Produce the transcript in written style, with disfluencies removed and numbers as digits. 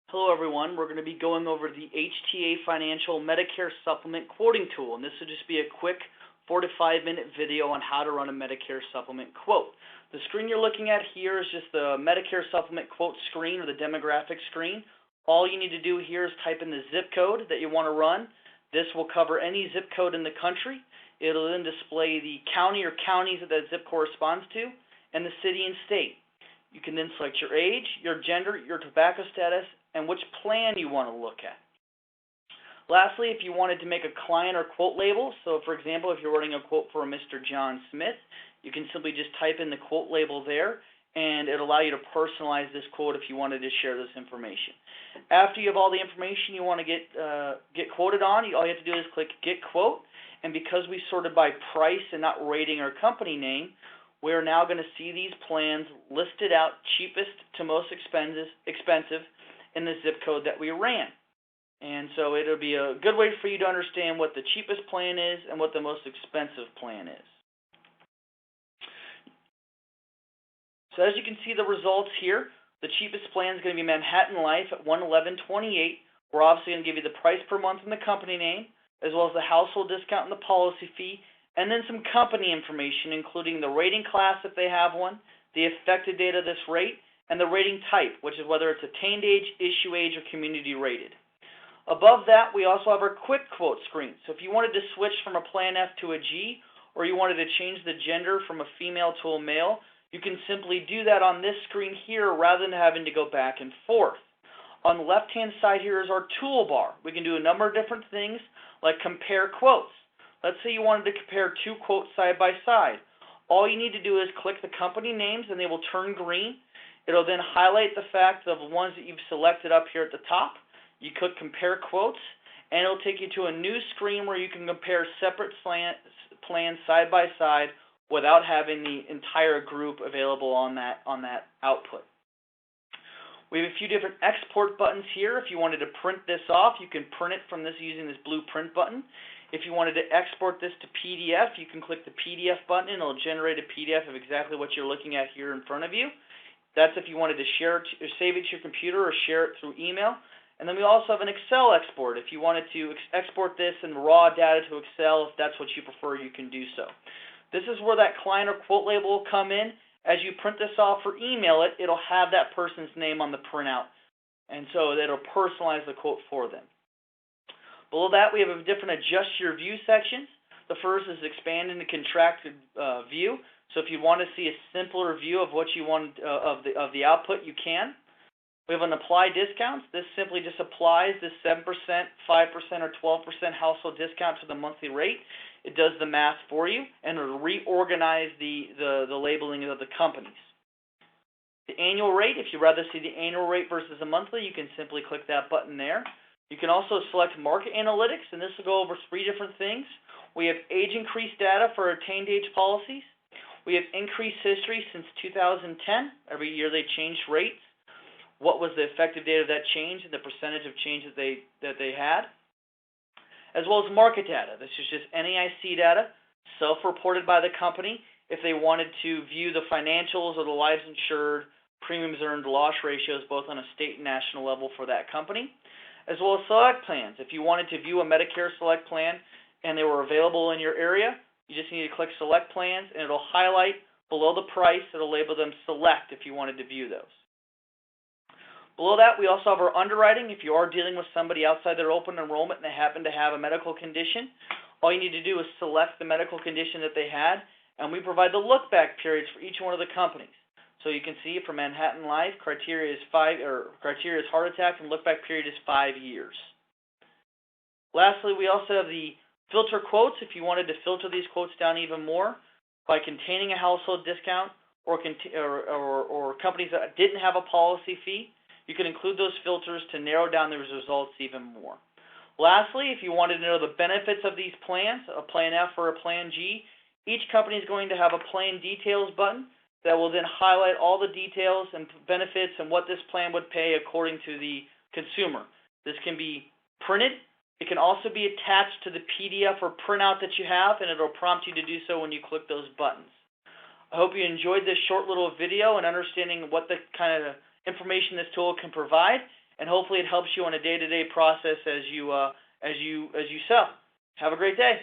Hello everyone, we're going to be going over the HTA Financial Medicare Supplement Quoting Tool, and this will just be a quick 4 to 5 minute video on how to run a Medicare Supplement quote. The screen you're looking at here is just the Medicare Supplement quote screen or the demographic screen. All you need to do here is type in the zip code that you want to run. This will cover any zip code in the country. It'll then display the county or counties that zip corresponds to and the city and state. You can then select your age, your gender, your tobacco status, and which plan you want to look at. Lastly, if you wanted to make a client or quote label, so for example, if you're running a quote for a Mr. John Smith, you can simply just type in the quote label there, and it'll allow you to personalize this quote if you wanted to share this information. After you have all the information you want to get quoted on, all you have to do is click Get Quote, and because we sorted by price and not rating or company name, we're now going to see these plans listed out cheapest to most expensive in the zip code that we ran. And so it'll be a good way for you to understand what the cheapest plan is and what the most expensive plan is. So as you can see the results here, the cheapest plan is going to be Manhattan Life at $111.28. We're obviously going to give you the price per month and the company name, as well as the household discount and the policy fee, and then some company information, including the rating class if they have one, the effective date of this rate, and the rating type, which is whether it's attained age, issue age, or community rated. Above that, we also have our quick quote screen. So if you wanted to switch from a plan F to a G, or you wanted to change the gender from a female to a male, you can simply do that on this screen here rather than having to go back and forth. On the left-hand side here is our toolbar. We can do a number of different things like compare quotes. Let's say you wanted to compare two quotes side by side. All you need to do is click the company names and they will turn green. It'll then highlight the fact of the ones that you've selected up here at the top. You click compare quotes and it'll take you to a new screen where you can compare separate plans side by side without having the entire group available on that output. We have a few different export buttons here. If you wanted to print this off, you can print it from this using this blue print button. If you wanted to export this to PDF, you can click the PDF button and it'll generate a PDF of exactly what you're looking at here in front of you. That's if you wanted to share it, or save it to your computer or share it through email. And then we also have an Excel export. If you wanted to export this in raw data to Excel, if that's what you prefer, you can do so. This is where that client or quote label will come in. As you print this off or email it, it'll have that person's name on the printout. And so it'll personalize the quote for them. Below that, we have a different adjust your view sections. The first is expand into contracted view. So if you want to see a simpler view of what you want of the output, you can. We have an apply discounts. This simply just applies this 7%, 5%, or 12% household discount to the monthly rate. It does the math for you, and it'll reorganize the labeling of the companies. The annual rate, if you'd rather see the annual rate versus a monthly, you can simply click that button there. You can also select market analytics, and this will go over 3 different things. We have age increase data for attained age policies. We have increased history since 2010. Every year they changed rates. What was the effective date of that change and the percentage of change that they had, as well as market data. This is just NAIC data, self-reported by the company. If they wanted to view the financials or the lives insured, premiums earned, loss ratios, both on a state and national level for that company, as well as select plans. If you wanted to view a Medicare select plan and they were available in your area, you just need to click select plans and it'll highlight below the price. It'll label them select if you wanted to view those. Below that, we also have our underwriting. If you are dealing with somebody outside their open enrollment and they happen to have a medical condition, all you need to do is select the medical condition that they had, and we provide the look-back periods for each one of the companies. So you can see for Manhattan Life, criteria is heart attack, and look-back period is 5 years. Lastly, we also have the filter quotes. If you wanted to filter these quotes down even more by containing a household discount or companies that didn't have a policy fee, you can include those filters to narrow down those results even more. Lastly, if you wanted to know the benefits of these plans, a plan F or a plan G, each company is going to have a plan details button that will then highlight all the details and benefits and what this plan would pay according to the consumer. This can be printed. It can also be attached to the PDF or printout that you have, and it'll prompt you to do so when you click those buttons. I hope you enjoyed this short little video and understanding what the kind of information this tool can provide. and hopefully it helps you on a day-to-day process as you sell. Have a great day.